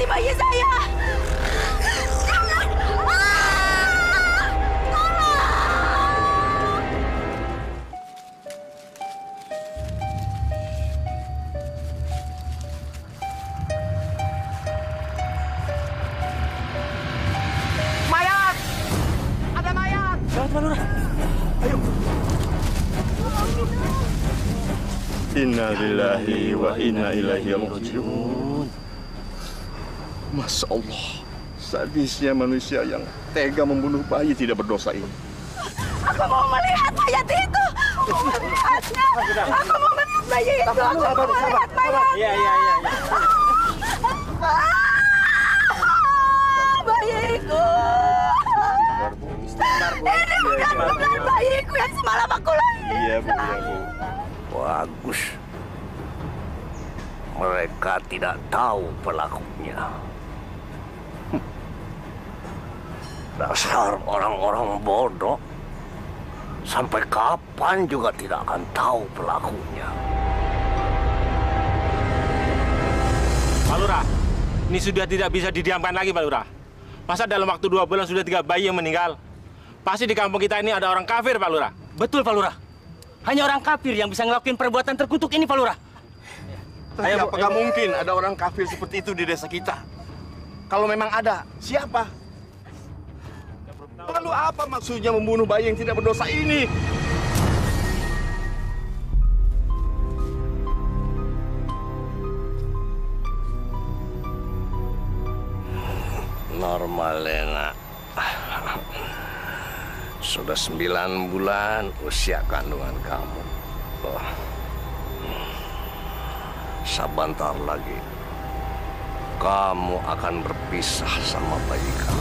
sakiti bayi saya. Jangan! Tolong! Mayat! Ada mayat! Jangan, Pak Lurah. Ayo. Inna lillahi wa inna ilaihi raji'un. Masya Allah, sadisnya manusia yang tega membunuh bayi tidak berdosa ini. Aku mau melihat mayat itu. Aku mau melihatnya. Aku mau melihat bayi itu. Aku mau melihat mayat. Iya. Bayiku. Ini bukan bayiku yang semalam aku lahir. Iya, Bu, ya, Bu. Bagus. Mereka tidak tahu pelakunya. Dasar orang-orang bodoh. Sampai kapan juga tidak akan tahu pelakunya. Pak Lurah, ini sudah tidak bisa didiamkan lagi, Pak Lurah. Masa dalam waktu 2 bulan sudah 3 bayi yang meninggal? Pasti di kampung kita ini ada orang kafir, Pak Lurah. Betul, Pak Lurah. Hanya orang kafir yang bisa ngelakuin perbuatan terkutuk ini, Pak Lurah. Tapi apakah mungkin ada orang kafir seperti itu di desa kita? Kalau memang ada, siapa? Lalu apa maksudnya membunuh bayi yang tidak berdosa ini? Normalena. Sudah 9 bulan usia kandungan kamu. Oh. Sebentar lagi kamu akan berpisah sama bayi kamu.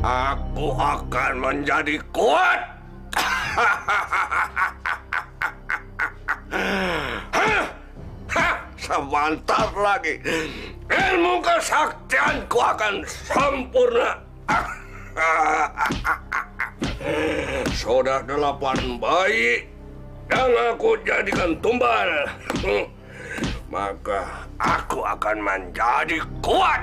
Aku akan menjadi kuat. Sebentar lagi ilmu kesaktianku akan sempurna. Sudah 8 bayi yang aku jadikan tumbal. Maka aku akan menjadi kuat.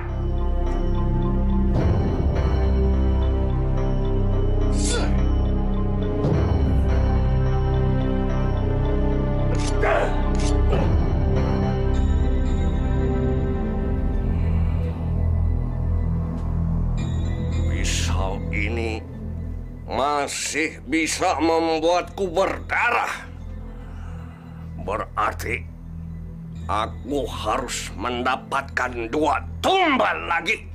Pisau ini masih bisa membuatku berdarah. Berarti aku harus mendapatkan 2 tumbal lagi.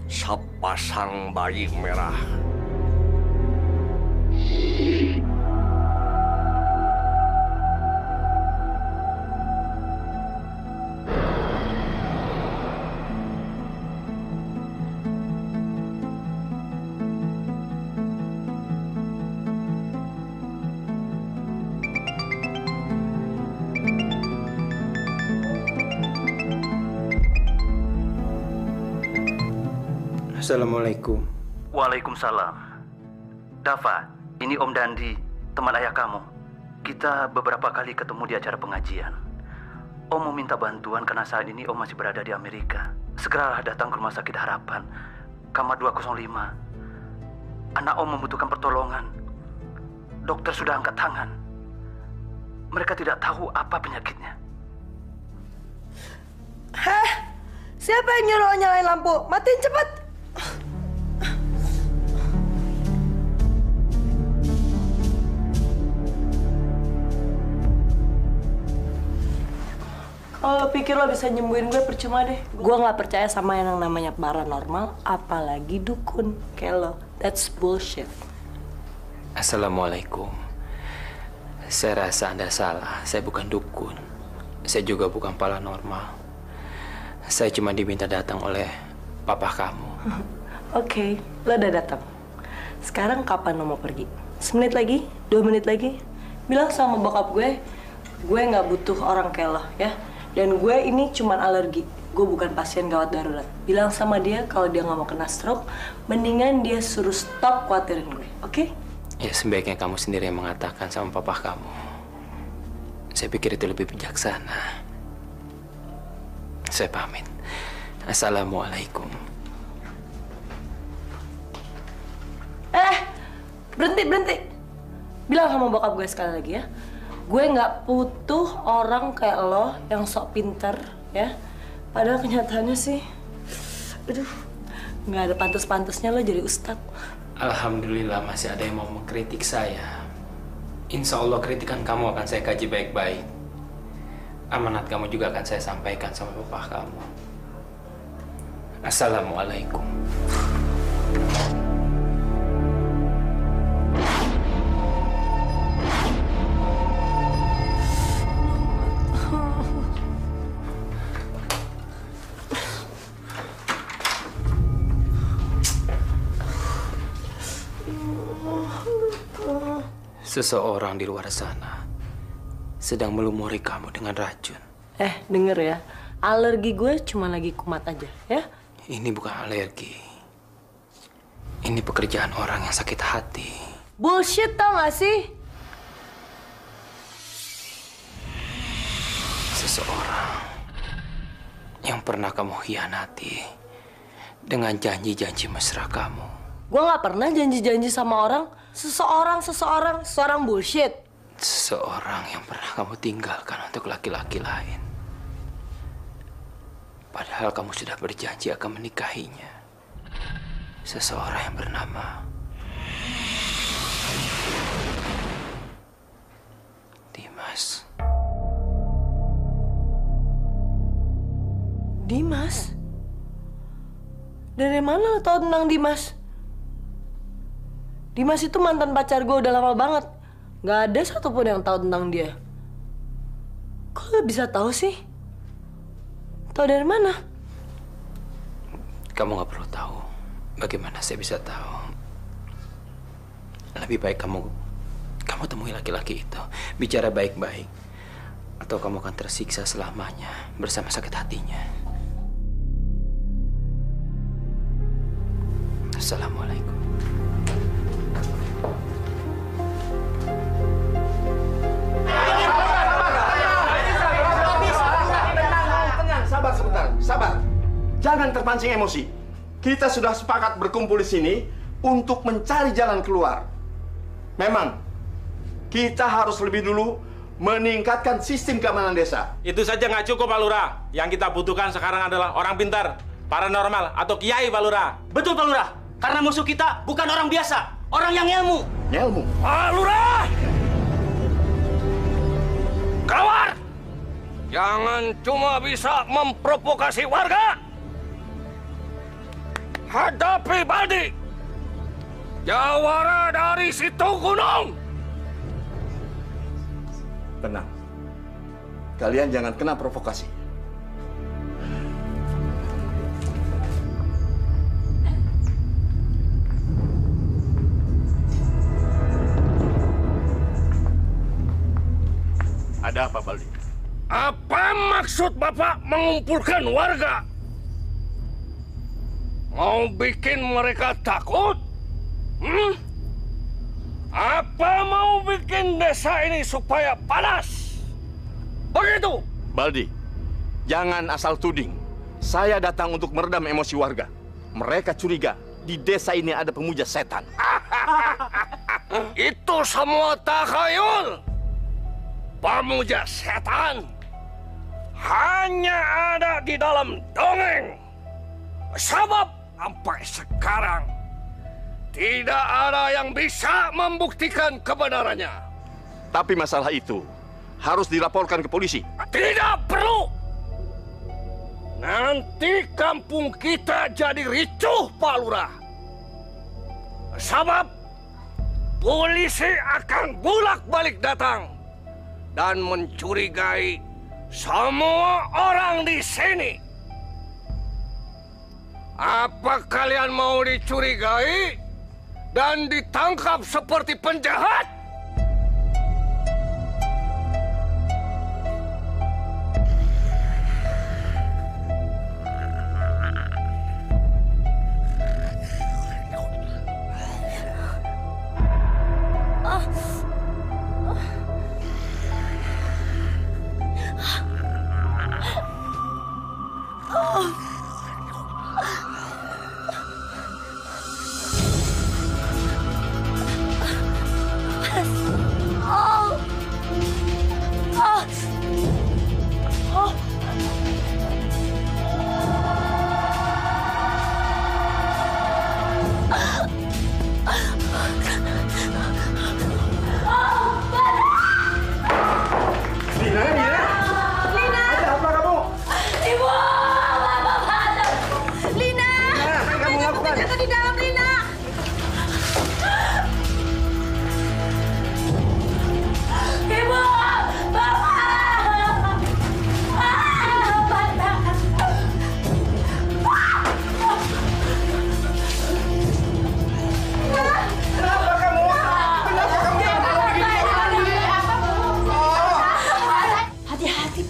Sepasang bayi merah. Assalamualaikum. Waalaikumsalam. Dava, ini Om Dandi, teman ayah kamu. Kita beberapa kali ketemu di acara pengajian. Om mau minta bantuan karena saat ini Om masih berada di Amerika. Segeralah datang ke Rumah Sakit Harapan, kamar 205. Anak Om membutuhkan pertolongan. Dokter sudah angkat tangan. Mereka tidak tahu apa penyakitnya. Hah? Siapa yang nyuruh nyalain lampu? Matiin cepet! Kalau lo pikir lo bisa nyembuhin gue, percuma deh. Gue nggak percaya sama yang namanya paranormal, apalagi dukun kayak lo. That's bullshit. Assalamualaikum. Saya rasa Anda salah. Saya bukan dukun. Saya juga bukan paranormal. Saya cuma diminta datang oleh papa kamu. Oke, lo udah datang. Sekarang kapan lo mau pergi? 1 menit lagi? 2 menit lagi? Bilang sama bokap gue nggak butuh orang kayak lo, ya. Dan gue ini cuman alergi. Gue bukan pasien gawat darurat. Bilang sama dia kalau dia nggak mau kena stroke, mendingan dia suruh stop khawatirin gue, oke? Ya, sebaiknya kamu sendiri yang mengatakan sama papa kamu. Saya pikir itu lebih bijaksana. Saya pamit. Assalamualaikum. Berhenti. Bilang sama bokap gue sekali lagi ya. Gue nggak butuh orang kayak lo yang sok pinter, ya. Padahal kenyataannya sih, aduh, nggak ada pantas-pantasnya lo jadi ustadz. Alhamdulillah masih ada yang mau mengkritik saya. Insya Allah kritikan kamu akan saya kaji baik-baik. Amanat kamu juga akan saya sampaikan sama bapak kamu. Assalamualaikum. Seseorang di luar sana sedang melumuri kamu dengan racun. Denger ya, alergi gue cuma lagi kumat aja, ya. Ini bukan alergi. Ini pekerjaan orang yang sakit hati. Bullshit, tau gak sih? Seseorang yang pernah kamu hianati dengan janji-janji mesra kamu. Gue gak pernah janji-janji sama orang. Seseorang bullshit. Seseorang yang pernah kamu tinggalkan untuk laki-laki lain. Padahal kamu sudah berjanji akan menikahinya. Seseorang yang bernama Dimas. Dimas? Dari mana lo tau tentang Dimas? Dimas itu mantan pacar gue udah lama banget. Gak ada satupun yang tahu tentang dia. Kok lo bisa tahu sih? Tahu dari mana? Kamu gak perlu tahu. Bagaimana saya bisa tahu? Lebih baik kamu temui laki-laki itu. Bicara baik-baik. Atau kamu akan tersiksa selamanya bersama sakit hatinya. Assalamualaikum. Sabar sebentar, sabar. Jangan terpancing emosi. Kita sudah sepakat berkumpul di sini untuk mencari jalan keluar. Memang, kita harus lebih dulu meningkatkan sistem keamanan desa. Itu saja nggak cukup, Pak Lurah. Yang kita butuhkan sekarang adalah orang pintar, paranormal, atau kiai, Pak Lurah. Betul, Pak Lurah. Karena musuh kita bukan orang biasa, orang yang ilmu. Ilmu? Pak Lurah! Keluar! Jangan cuma bisa memprovokasi warga. Hadapi Baldi, jawara dari situ gunung. Tenang. Kalian jangan kena provokasi. Ada apa, Baldi? Apa maksud Bapak mengumpulkan warga? Mau bikin mereka takut? Apa mau bikin desa ini supaya panas? Begitu? Baldi, jangan asal tuding. Saya datang untuk meredam emosi warga. Mereka curiga di desa ini ada pemuja setan. Itu semua takhayul. Pemuja setan hanya ada di dalam dongeng. Sebab sampai sekarang tidak ada yang bisa membuktikan kebenarannya. Tapi masalah itu harus dilaporkan ke polisi. Tidak perlu. Nanti kampung kita jadi ricuh, Pak Lurah. Sebab polisi akan bolak-balik datang dan mencurigai semua orang di sini. Apa kalian mau dicurigai dan ditangkap seperti penjahat?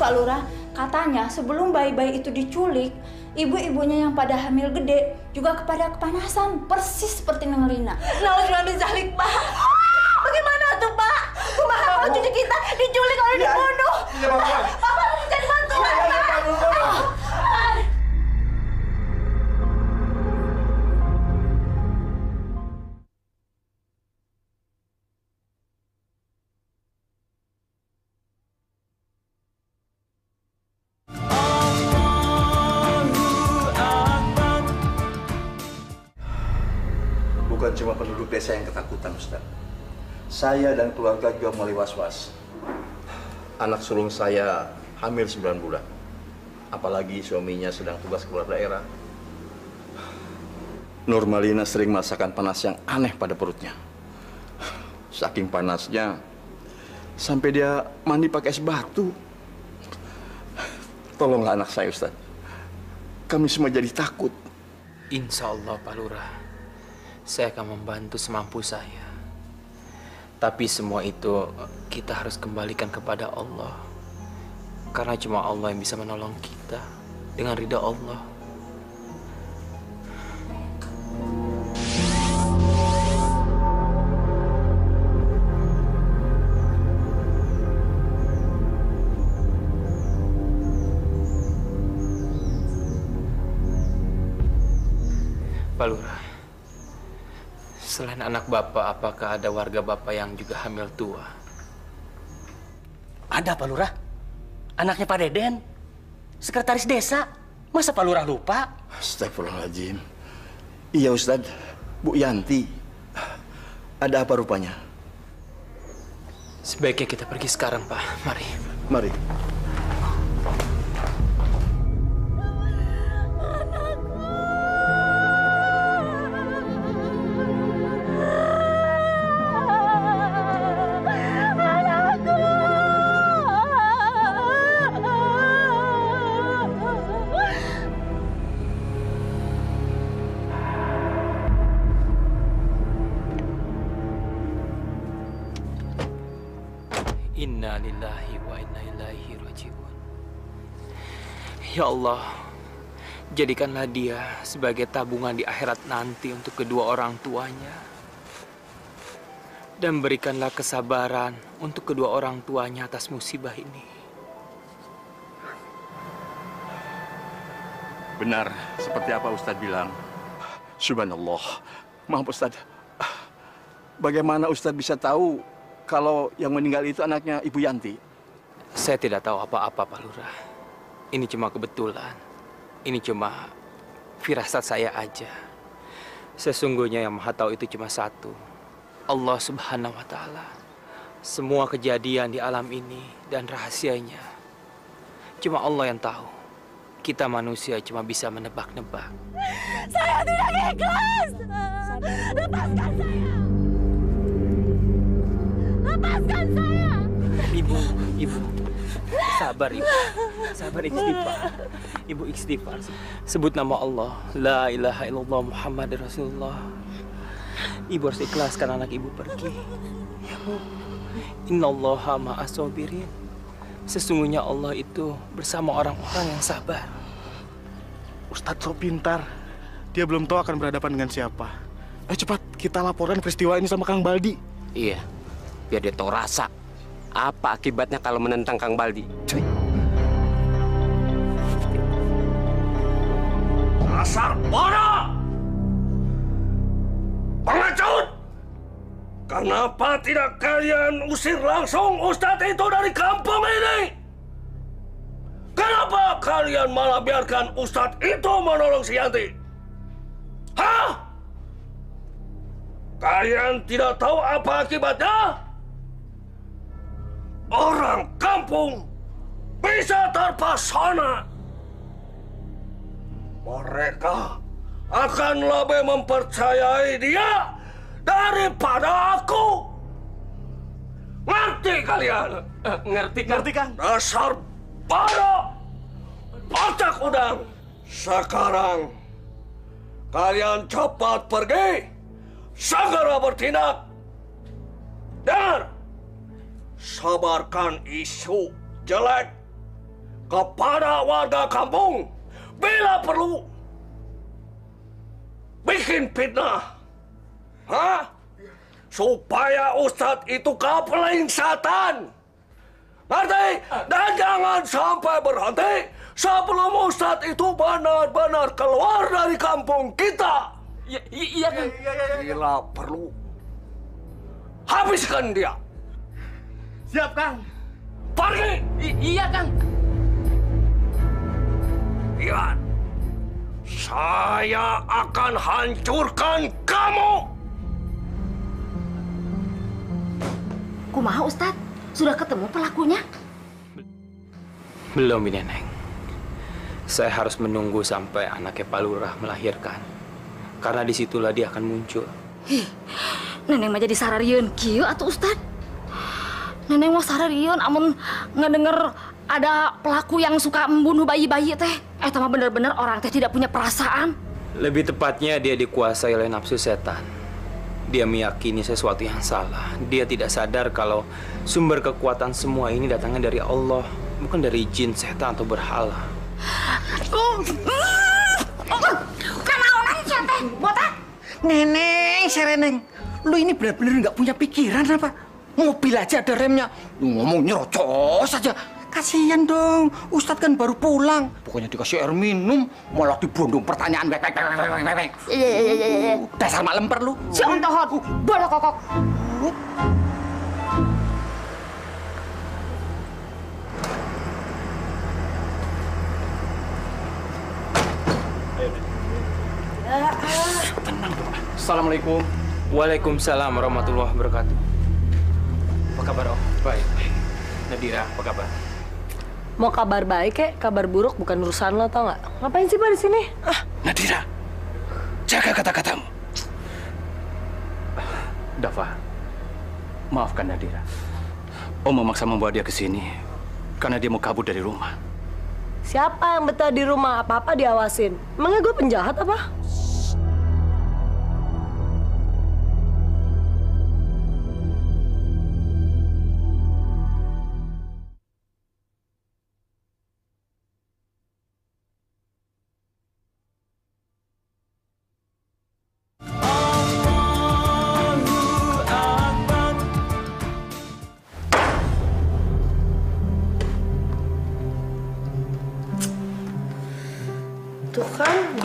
Pak Lurah, katanya sebelum bayi-bayi itu diculik, ibu-ibunya yang pada hamil gede juga kepada kepanasan, persis seperti Neng Rina. Nauzubillah min dzalik, Pak. Bagaimana tuh, Pak? Kumaha kalau cucu kita diculik oleh dibunuh? Bapak harus cari bantuan, Pak. Bukan cuma penduduk desa yang ketakutan, Ustaz. Saya dan keluarga juga mulai was-was. Anak sulung saya hamil 9 bulan. Apalagi suaminya sedang tugas keluar daerah. Nurmalina sering merasakan panas yang aneh pada perutnya. Saking panasnya, sampai dia mandi pakai es batu. Tolonglah anak saya, Ustaz. Kami semua jadi takut. Insya Allah, Pak Lurah. Saya akan membantu semampu saya. Tapi semua itu kita harus kembalikan kepada Allah. Karena cuma Allah yang bisa menolong kita dengan ridha Allah. Pak Lurah, selain anak Bapak, apakah ada warga Bapak yang juga hamil tua? Ada, Pak Lurah. Anaknya Pak Deden, sekretaris desa. Masa Pak Lurah lupa? Astagfirullahaladzim. Iya, Ustadz. Bu Yanti. Ada apa rupanya? Sebaiknya kita pergi sekarang, Pak. Mari. Mari. Inna lillahi wa inna ilaihi raji'un. Ya Allah, Jadikanlah dia sebagai tabungan di akhirat nanti untuk kedua orang tuanya. Dan berikanlah kesabaran untuk kedua orang tuanya atas musibah ini. Benar, seperti apa Ustadz bilang. Subhanallah. Maaf Ustadz. Bagaimana Ustadz bisa tahu kalau yang meninggal itu anaknya Ibu Yanti? Saya tidak tahu apa-apa, Pak Lurah. Ini cuma kebetulan. Ini cuma firasat saya aja. Sesungguhnya yang Maha Tahu itu cuma satu. Allah Subhanahu wa Ta'ala. Semua kejadian di alam ini dan rahasianya cuma Allah yang tahu. Kita manusia cuma bisa menebak-nebak. Saya tidak ikhlas. Lepaskan saya. Lepaskan saya. Ibu. Sabar, Ibu. Sabar, istighfar. Ibu istighfar. Sebut nama Allah. La ilaha illallah Muhammad Rasulullah. Ibu harus ikhlaskan anak Ibu pergi. Ya, Bu. Innallaha ma'as sabirin. Sesungguhnya Allah itu bersama orang-orang yang sabar. Ustadz so pintar. Dia belum tahu akan berhadapan dengan siapa. Ayo cepat, kita laporkan peristiwa ini sama Kang Baldi. Iya, biar dia tahu rasa. Apa akibatnya kalau menentang Kang Baldi? Dasar bodoh! Pengecut! Kenapa tidak kalian usir langsung Ustadz itu dari kampung ini? Kenapa kalian malah biarkan Ustadz itu menolong si Yanti? Hah? Kalian tidak tahu apa akibatnya? Orang kampung bisa terpesona. Mereka akan lebih mempercayai dia daripada aku. Ngerti kalian? Ngerti kan? Dasar bodoh, otak udang. Sekarang kalian cepat pergi, segera bertindak. Dan sabarkan isu jelek kepada warga kampung. Bila perlu, bikin fitnah. Hah? Supaya Ustadz itu kapeling setan. Ngerti? Dan jangan sampai berhenti sebelum Ustadz itu benar-benar keluar dari kampung kita. Iya kan? Bila perlu, habiskan dia. Siap, Kang. Pergi! Iya, Kang. Lihat, saya akan hancurkan kamu. Kumaha Ustadz? Sudah ketemu pelakunya? Belum, ini Neng. Saya harus menunggu sampai anaknya Pak Lurah melahirkan. Karena disitulah dia akan muncul. Hih, Neneng mah jadi sararieun kieu atuh Ustadz. Neneng mah sararieun amun ngedenger ada pelaku yang suka membunuh bayi-bayi teh. Eta mah bener-bener orang teh tidak punya perasaan. Lebih tepatnya dia dikuasai oleh nafsu setan. Dia meyakini sesuatu yang salah. Dia tidak sadar kalau sumber kekuatan semua ini datangnya dari Allah, bukan dari jin, setan, atau berhala. Kanaonan sia teh, botak? Neneng, Sereneng. Lu ini benar-benar nggak punya pikiran apa? Mobil aja ada remnya. Lu ngomong nyerocos saja. Kasihan dong, Ustadz kan baru pulang. Pokoknya dikasih air minum, malah dibondong pertanyaan. Iya. Dasar mak lemper lu. Si ontohot, bodoh kokok. Tenang, Pak. Assalamualaikum. Waalaikumsalam warahmatullahi wabarakatuh. Apa kabar, Om? Baik. Nadira, apa kabar? Mau kabar baik kek, kabar buruk bukan urusan lo, tau nggak? Ngapain sih Pak di sini? Nadira, jaga kata-katamu. Dava, maafkan Nadira. Om memaksa membawa dia ke sini karena dia mau kabur dari rumah. Siapa yang betah di rumah? Apa-apa diawasin. Emangnya gue penjahat apa?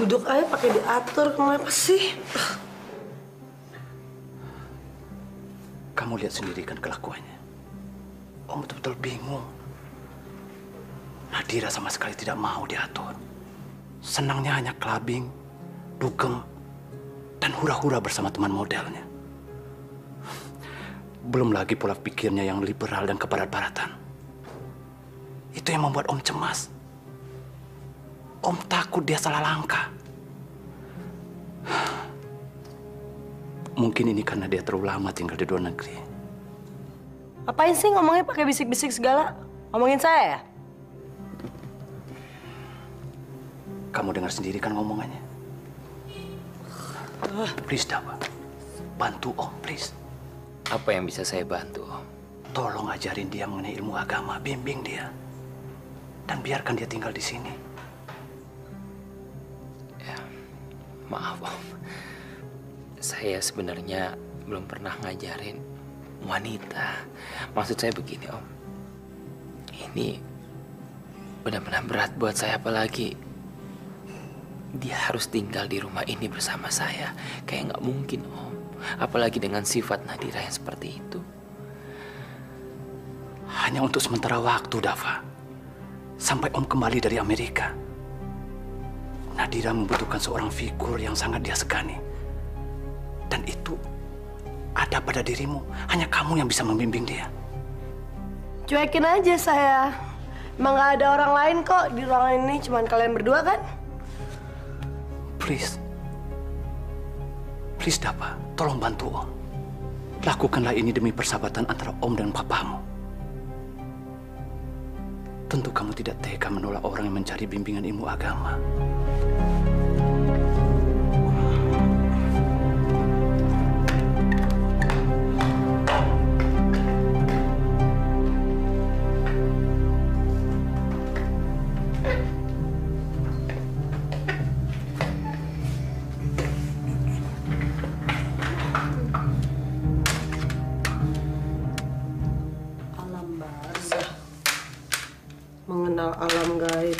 duduk aja pakai diatur, kenapa sih? Kamu lihat sendiri kan kelakuannya. Om betul-betul bingung. Nadira sama sekali tidak mau diatur. Senangnya hanya clubbing, dugem, dan hura-hura bersama teman modelnya. Belum lagi pola pikirnya yang liberal dan kebarat-baratan. Itu yang membuat Om cemas. Om takut dia salah langkah. Mungkin ini karena dia terlalu lama tinggal di luar negeri. Apain sih ngomongnya pakai bisik-bisik segala? Ngomongin saya ya? Kamu dengar sendiri kan ngomongannya? Please, Dafa. Bantu Om, please. Apa yang bisa saya bantu, Om? Tolong ajarin dia mengenai ilmu agama, bimbing dia. Dan biarkan dia tinggal di sini. Ya, maaf, Om. Saya sebenarnya belum pernah ngajarin wanita. Maksud saya begini, Om. Ini benar-benar berat buat saya, apalagi dia harus tinggal di rumah ini bersama saya. Kayak nggak mungkin, Om. Apalagi dengan sifat Nadira yang seperti itu. Hanya untuk sementara waktu, Dafa. Sampai Om kembali dari Amerika. Nadira membutuhkan seorang figur yang sangat dia segani. Dan itu ada pada dirimu. Hanya kamu yang bisa membimbing dia. Cuekin aja saya. Emang gak ada orang lain kok di ruangan ini, cuman kalian berdua kan? Please. Please, Dafa. Tolong bantu Om. Lakukanlah ini demi persahabatan antara Om dan papamu. Tentu kamu tidak tega menolak orang yang mencari bimbingan ilmu agama. Mengenal alam gaib.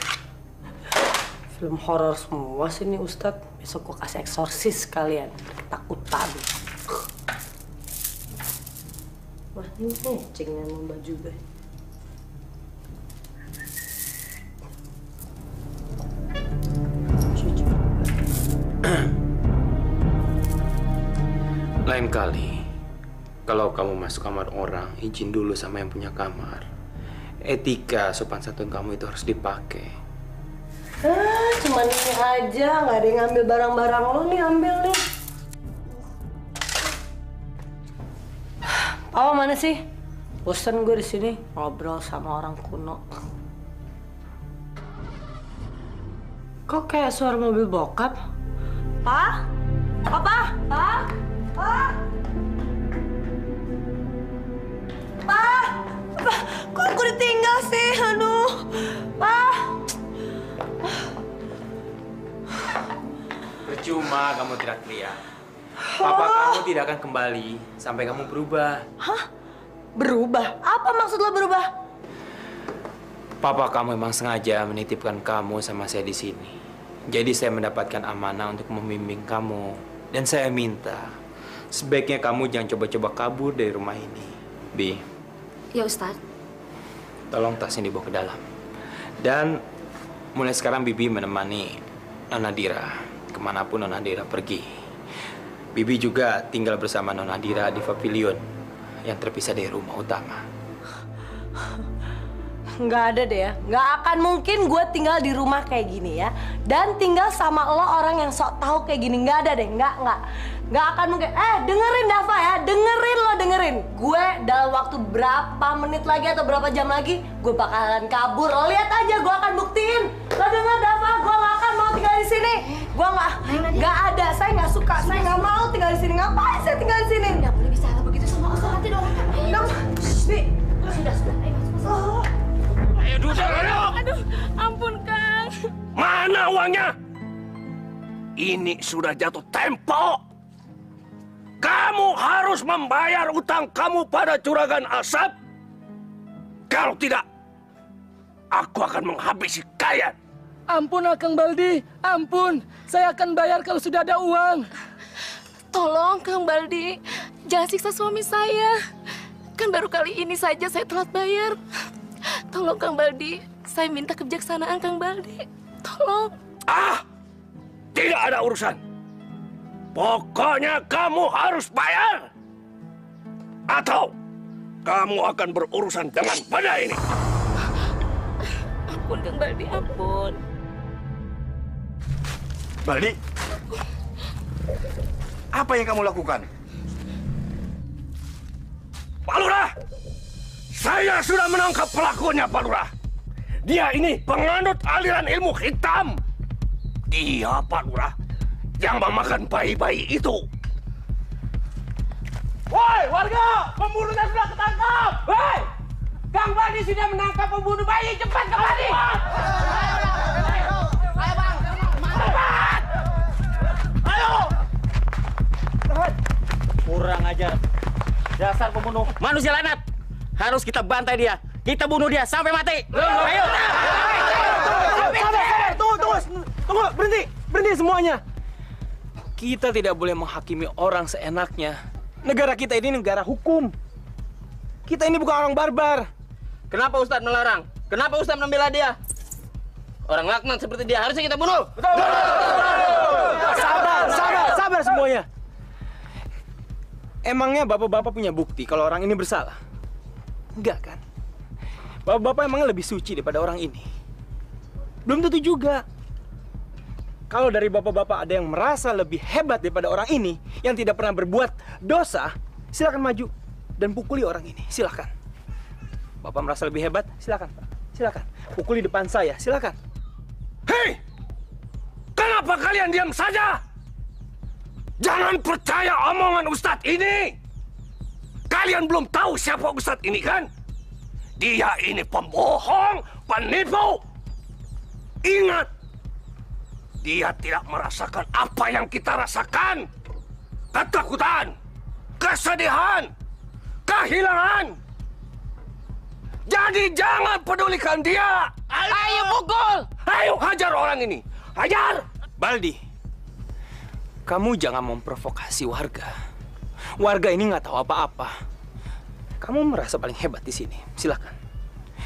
Film horor semua sih nih Ustadz. Besok gue kasih eksorsis kalian. Ketakutan. Wah, ini ngecengnya sama baju gue. Lain kali, kalau kamu masuk kamar orang, izin dulu sama yang punya kamar. Etika sopan santun kamu itu harus dipakai. Cuman ini aja, nggak ada yang ngambil barang-barang lo nih, ambil nih. Papa mana sih? Bosan gue di sini ngobrol sama orang kuno. Kok kayak suara mobil bokap? Pa? Papa? Pa? Pa? Pa? Pa? Kok aku ditinggal sih? Aduh. Pa? Percuma kamu teriak-teriak. Papa kamu tidak akan kembali sampai kamu berubah. Hah? Berubah? Apa maksud lo berubah? Papa kamu memang sengaja menitipkan kamu sama saya di sini. Jadi saya mendapatkan amanah untuk membimbing kamu. Dan saya minta, sebaiknya kamu jangan coba-coba kabur dari rumah ini. Bi. Ya, Ustadz. Tolong tas ini dibawa ke dalam. Dan mulai sekarang Bibi menemani Nona Dira kemanapun Nona Dira pergi. Bibi juga tinggal bersama Nona Dira di pavilion yang terpisah dari rumah utama. Nggak ada deh ya. Nggak akan mungkin gue tinggal di rumah kayak gini ya. Dan tinggal sama lo orang yang sok tahu kayak gini. Nggak ada deh. Nggak akan mungkin. Dengerin Dafa ya. Dengerin. Gue dalam waktu berapa menit lagi atau berapa jam lagi, gue bakalan kabur. Lo lihat aja, gue akan buktiin. Lo denger Dafa, gue nggak akan mau tinggal di sini. Gue nggak ada. Saya nggak suka. Saya nggak mau tinggal di sini. Ngapain saya tinggal di sini? Nggak boleh bicara begitu sama Ustadz, nanti dong. Bi. Sudah. Ayo, Ayo duduk, ayo. Aduh, ampun Kang. Mana uangnya? Ini sudah jatuh tempo. Kamu harus membayar utang kamu pada Juragan Asap. Kalau tidak, aku akan menghabisi kalian. Ampun Kang Baldi, ampun. Saya akan bayar kalau sudah ada uang. Tolong Kang Baldi, jangan siksa suami saya. Kan baru kali ini saja saya telat bayar. Tolong Kang Baldi, saya minta kebijaksanaan Kang Baldi. Tolong. Tidak ada urusan. Pokoknya kamu harus bayar. Atau kamu akan berurusan dengan benda ini. Ampun Kang Baldi, ampun. Baldi, apa yang kamu lakukan? Pak Lurah, saya sudah menangkap pelakunya, Pak Lurah. Dia ini penganut aliran ilmu hitam. Dia, Pak Lurah, yang memakan bayi-bayi itu. Woi, warga! Pembunuhnya sudah ketangkap! Woi! Kang Baldi sudah menangkap pembunuh bayi. Cepat, Kang Baldi! Ayo, Bang! Cepat! Ayo! Kurang ajar. Dasar pembunuh manusia lanat. Harus kita bantai dia. Kita bunuh dia sampai mati. Ayo! Tunggu, berhenti semuanya. Kita tidak boleh menghakimi orang seenaknya. Negara kita ini negara hukum. Kita ini bukan orang barbar. Kenapa Ustadz melarang? Kenapa Ustadz membela dia? Orang laknat seperti dia harusnya kita bunuh. Sabar semuanya. Emangnya bapak-bapak punya bukti kalau orang ini bersalah? Enggak kan? Bapak-bapak emangnya lebih suci daripada orang ini? Belum tentu juga. Kalau dari bapak-bapak ada yang merasa lebih hebat daripada orang ini yang tidak pernah berbuat dosa, silakan maju dan pukuli orang ini. Silakan. Bapak merasa lebih hebat? Silakan, Pak. Silakan. Pukuli depan saya. Silakan. Hei! Kenapa kalian diam saja? Jangan percaya omongan Ustadz ini. Kalian belum tahu siapa Ustadz ini kan? Dia ini pembohong, penipu. Ingat, dia tidak merasakan apa yang kita rasakan. Ketakutan, kesedihan, kehilangan. Jadi jangan pedulikan dia. Ayo pukul! Ayo hajar orang ini. Hajar! Baldi, kamu jangan memprovokasi warga. Warga ini nggak tahu apa-apa. Kamu merasa paling hebat di sini. Silakan.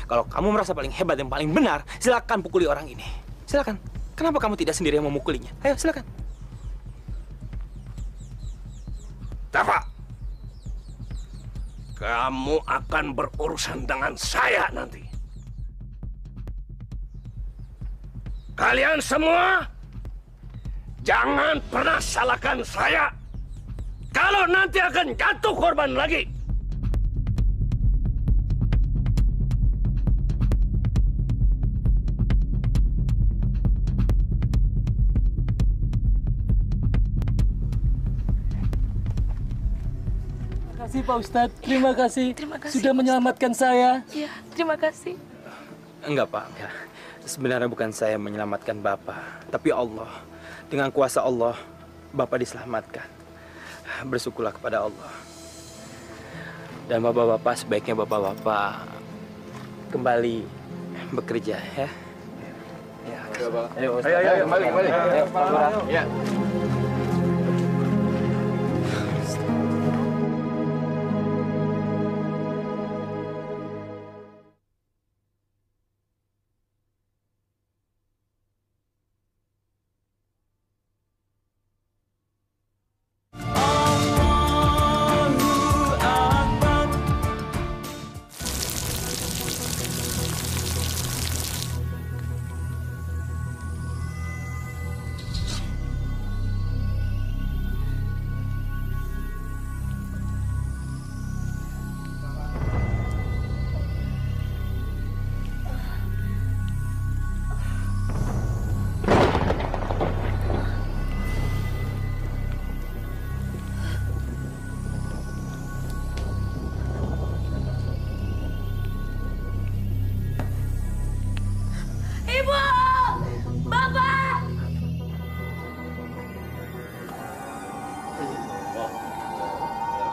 Kalau kamu merasa paling hebat dan paling benar, silakan pukuli orang ini. Silakan. Kenapa kamu tidak sendiri yang memukulinya? Ayo, silakan. Dafa, kamu akan berurusan dengan saya nanti. Kalian semua jangan pernah salahkan saya. Kalau nanti akan jatuh korban lagi. Terima kasih Pak Ustadz, terima kasih. Terima kasih, sudah menyelamatkan saya. Iya, terima kasih. Enggak, Pak. Enggak. Sebenarnya bukan saya menyelamatkan Bapak, tapi Allah. Dengan kuasa Allah, Bapak diselamatkan. Bersyukurlah kepada Allah. Dan Bapak-Bapak, sebaiknya Bapak-Bapak kembali bekerja, ya. Ya, Ayo, kembali. Ya.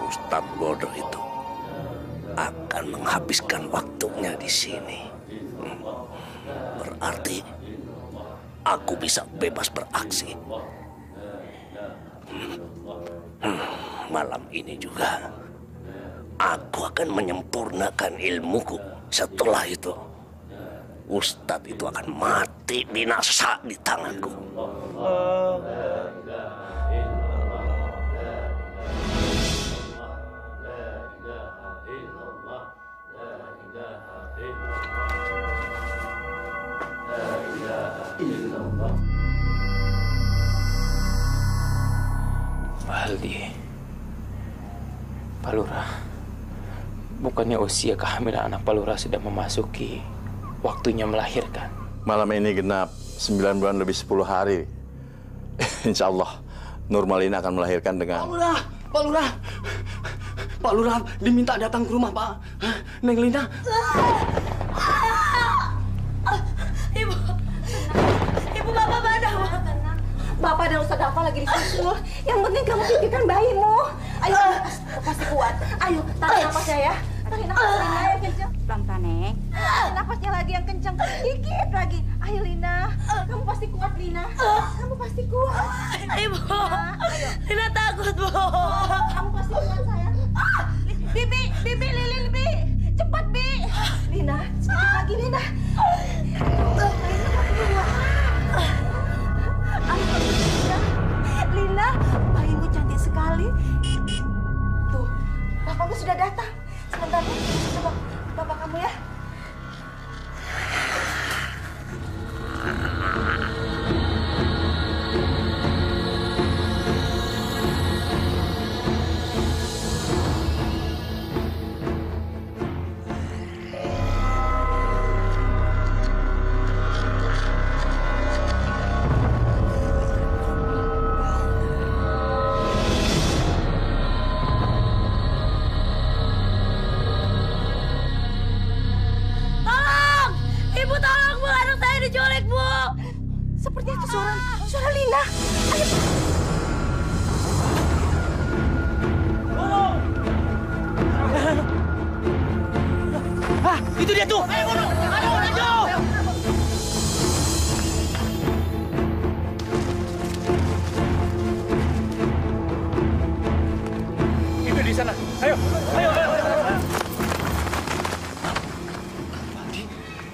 Ustadz bodoh itu akan menghabiskan waktunya di sini. Berarti aku bisa bebas beraksi. Malam ini juga aku akan menyempurnakan ilmuku. Setelah itu Ustadz itu akan mati binasa di tanganku. Baldi, Pak Lurah, bukannya usia kehamilan anak Pak Lurah sudah memasuki waktunya melahirkan? Malam ini genap 9 bulan lebih 10 hari. Insya Allah Nurmalina akan melahirkan dengan... Pak Lurah diminta datang ke rumah Pak Neng Lina. Ibu, Bapak mana? Bapak dan Ustadz Dafa lagi disusul. Yang penting kamu pikirkan bayimu. Ayo, pasti kuat. Ayo, tarik nafasnya ya. Tarik nafasnya yang kencang. Pelan-pelan, Neng. Tarik nafasnya lagi yang kencang. Dikit lagi. Ayo, Lina. Kamu pasti kuat, Lina. Kamu pasti kuat. Ibu, Lina takut, Bu. Kamu pasti kuat, sayang. Bibi, Lilin, Bi. Cepat, Bi. Lina, sedikit lagi, Lina. Lina, bayimu cantik sekali. Tuh, bapakmu sudah datang. Sebentar ya, coba bapak kamu ya. Seperti itu suara Lina. Ayo. Itu dia tuh. Ayo, ayo. Itu di sana. Ayo.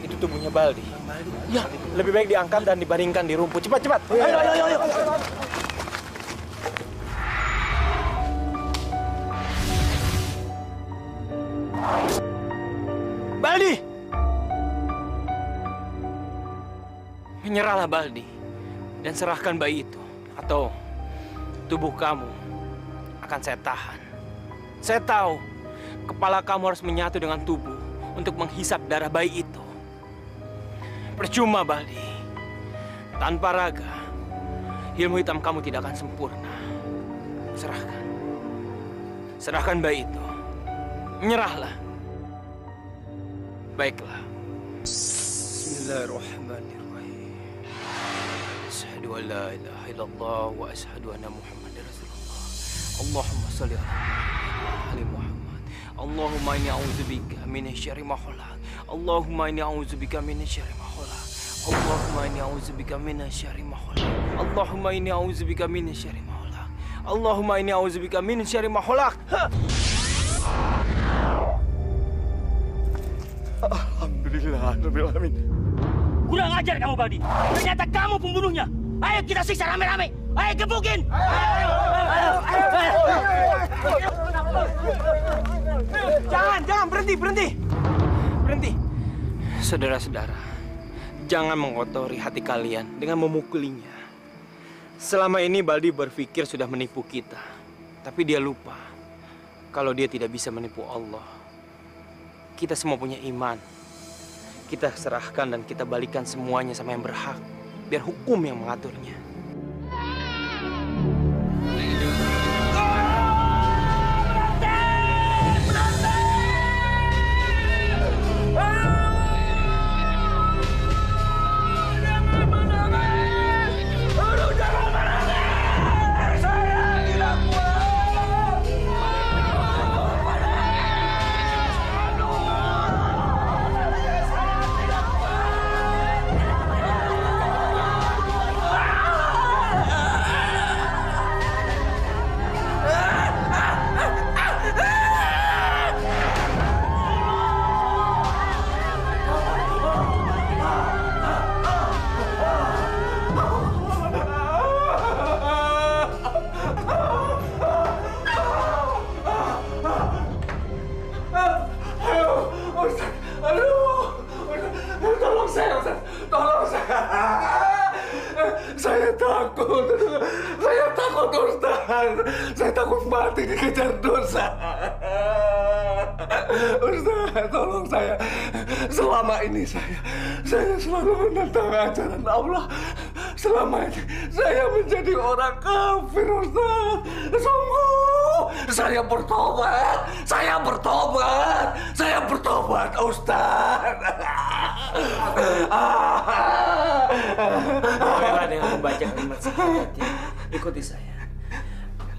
Itu tubuhnya Baldi. Ya, lebih baik diangkat dan dibaringkan di rumput. Cepat. Ayo. Baldi! Menyerahlah Baldi dan serahkan bayi itu, atau tubuh kamu akan saya tahan. Saya tahu kepala kamu harus menyatu dengan tubuh untuk menghisap darah bayi itu. Percuma, Baldi. Tanpa raga, ilmu hitam kamu tidak akan sempurna. Serahkan bayi itu. Menyerahlah. Baiklah. Bismillahirrahmanirrahim. Asyhadu an la ilaha illallah wa asyhadu anna Muhammadar Rasulullah. Allahumma shalli ala Muhammad. Allahumma inni a'udzubika minasyarri ma khalaq. Allahumma inni a'udzubika minasyarri ma khalaq. Allahumma inni a'udzubika minasyarri ma khalaq. Allahumma inni a'udzubika minasyarri ma khalaq. Allahumma inni a'udzubika minasyarri ma khalaq. Alhamdulillah, Rabbil Alamin. Kurang ajar kamu, Baldi. Ternyata kamu pembunuhnya. Ayo kita siksa rame-rame. Ayo gebukin. Jangan, berhenti. Saudara-saudara, jangan mengotori hati kalian dengan memukulinya. Selama ini Baldi berpikir sudah menipu kita, tapi dia lupa kalau dia tidak bisa menipu Allah. Kita semua punya iman. Kita serahkan dan kita balikan semuanya sama yang berhak, biar hukum yang mengaturnya. Saya takut mati dikejar dosa. Ustaz, tolong saya. Selama ini saya selalu menentang ajaran Allah. Selama ini saya menjadi orang kafir, Ustaz. Sungguh, saya bertobat. Saya bertobat, Ustaz. Mulailah dengan membaca kalimat syahadatnya. Ikuti saya.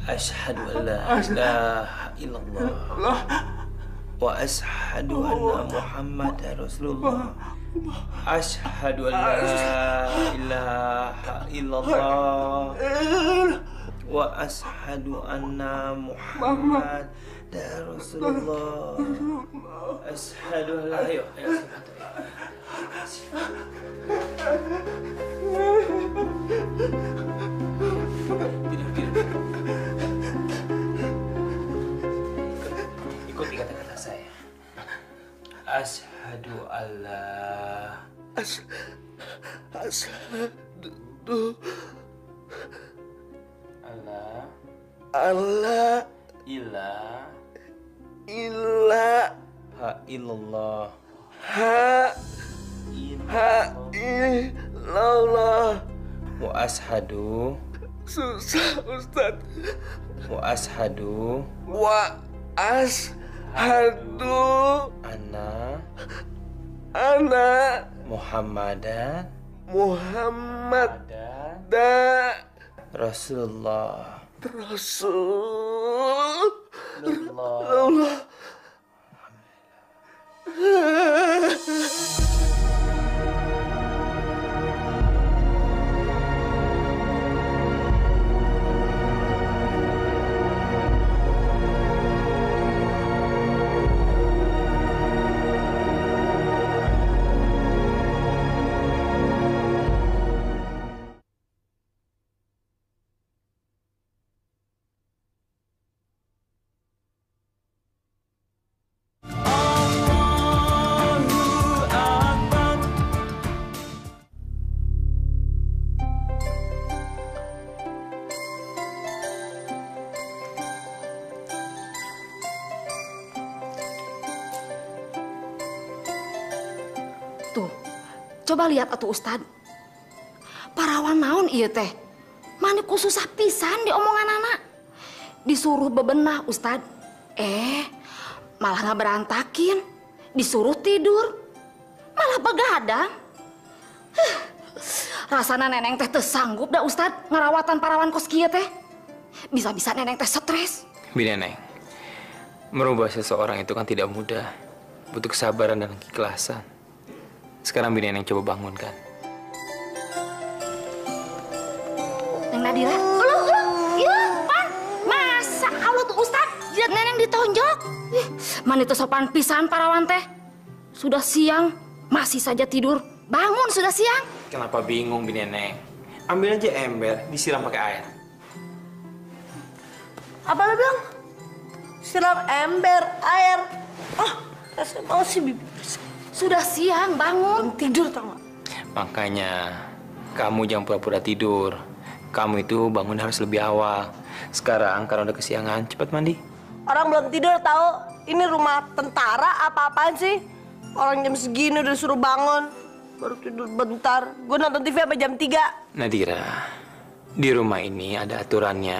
Asyhadu an la ilaha illallah wa asyhadu anna Muhammadar Rasulullah. Asyhadu an la ilaha illallah wa asyhadu anna Muhammadar Rasulullah. Asyhadu an la Ikuti kata-kata saya. Asyhadu alla Allah illallah illallah wa ashadu susah Ustaz wa ashadu anna Muhammadan Rasulullah. Tuh, coba lihat atuh Ustad. Parawan naon ieu teh? Mani ku susah pisan di omongan anak. Disuruh bebenah Ustad. Malah nggak berantakin. Disuruh tidur. Malah begadang. Rasana neneng teh sanggup dah Ustad ngerawatan parawan kos kieu teh. Bisa-bisa neneng teh stres. Bi Neneng, merubah seseorang itu kan tidak mudah. Butuh kesabaran dan keikhlasan. Sekarang Bi Neneng coba bangunkan. Neng Nadira, iya pan. Masa Allah tuh Ustad, jidat neneng ditonjok. Man itu sopan pisan parawan teh. Sudah siang, masih saja tidur. Bangun sudah siang. Kenapa bingung Bi Neneng? Ambil aja ember, disiram pakai air. Apa lu bilang? Siram ember, air. Rasanya banget sih bibir. Sudah siang, bangun. Belum tidur tau gak? Makanya, kamu jangan pura-pura tidur. Kamu itu bangun harus lebih awal. Sekarang, karena udah kesiangan, cepat mandi. Orang belum tidur tahu. Ini rumah tentara apa-apaan sih? Orang jam segini udah suruh bangun. Baru tidur bentar. Gue nonton TV sampai jam 3. Nadira, di rumah ini ada aturannya.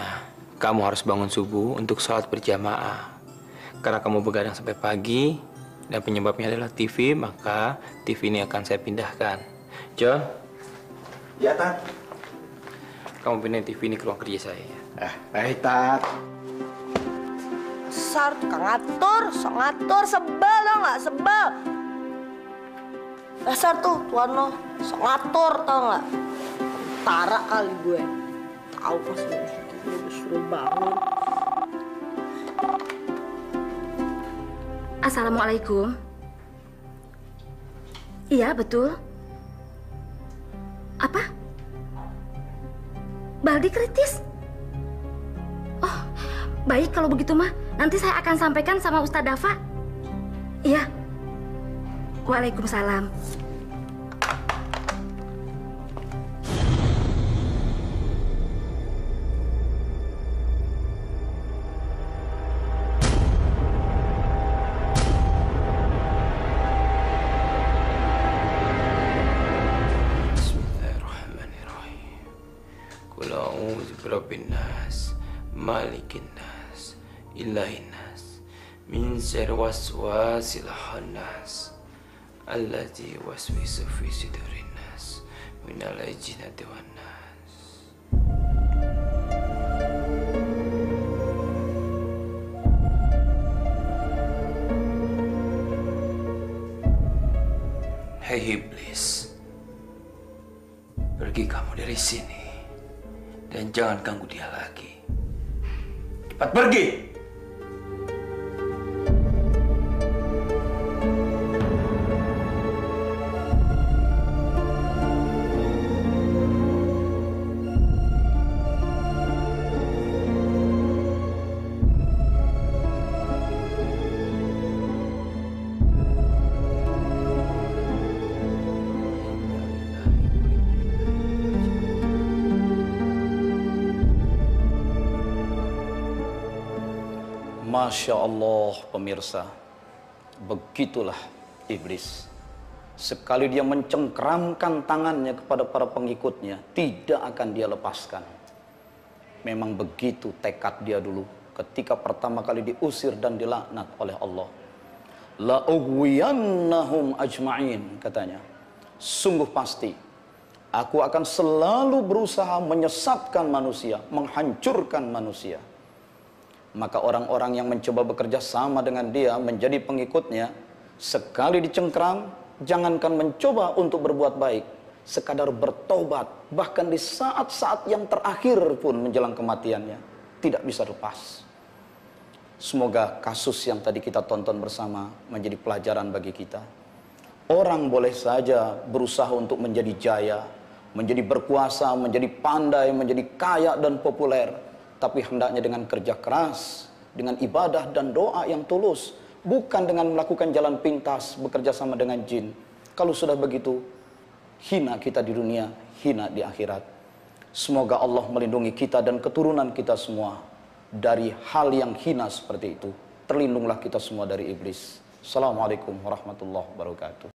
Kamu harus bangun subuh untuk sholat berjamaah. Karena kamu begadang sampai pagi, dan penyebabnya adalah TV, maka TV ini akan saya pindahkan. John? Ya, Tat. Kamu pindahin TV ini ke ruang kerja saya. Baik, Tat. Besar, tukang ngatur, sok ngatur, sebel tau gak? Sebel. Dasar tuh, tuan lo, sok ngatur tau gak? Tentara kali gue. Tahu pas udah suruh bangun. Assalamualaikum. Iya, betul. Apa? Baldi kritis? Oh, baik kalau begitu mah. Nanti saya akan sampaikan sama Ustadz Dafa. Iya. Waalaikumsalam. Rabbin nas, Malikin nas, Ilahin nas, min syarri waswasil khannas, allazi waswisu fi sudurin nas, minal jinnati wan nas. Hei iblis, pergi kamu dari sini dan jangan ganggu dia lagi. Cepat pergi! Masya Allah pemirsa, begitulah iblis. Sekali dia mencengkramkan tangannya kepada para pengikutnya, tidak akan dia lepaskan. Memang begitu tekad dia dulu ketika pertama kali diusir dan dilaknat oleh Allah. La ughwiyannahum ajma'in, katanya. Sungguh pasti aku akan selalu berusaha menyesatkan manusia, menghancurkan manusia. Maka orang-orang yang mencoba bekerja sama dengan dia menjadi pengikutnya, sekali dicengkram, jangankan mencoba untuk berbuat baik, sekadar bertobat, bahkan di saat-saat yang terakhir pun menjelang kematiannya, tidak bisa lepas. Semoga kasus yang tadi kita tonton bersama menjadi pelajaran bagi kita. Orang boleh saja berusaha untuk menjadi jaya, menjadi berkuasa, menjadi pandai, menjadi kaya dan populer. Tapi hendaknya dengan kerja keras, dengan ibadah dan doa yang tulus. Bukan dengan melakukan jalan pintas, bekerja sama dengan jin. Kalau sudah begitu, hina kita di dunia, hina di akhirat. Semoga Allah melindungi kita dan keturunan kita semua dari hal yang hina seperti itu. Terlindunglah kita semua dari iblis. Assalamualaikum warahmatullahi wabarakatuh.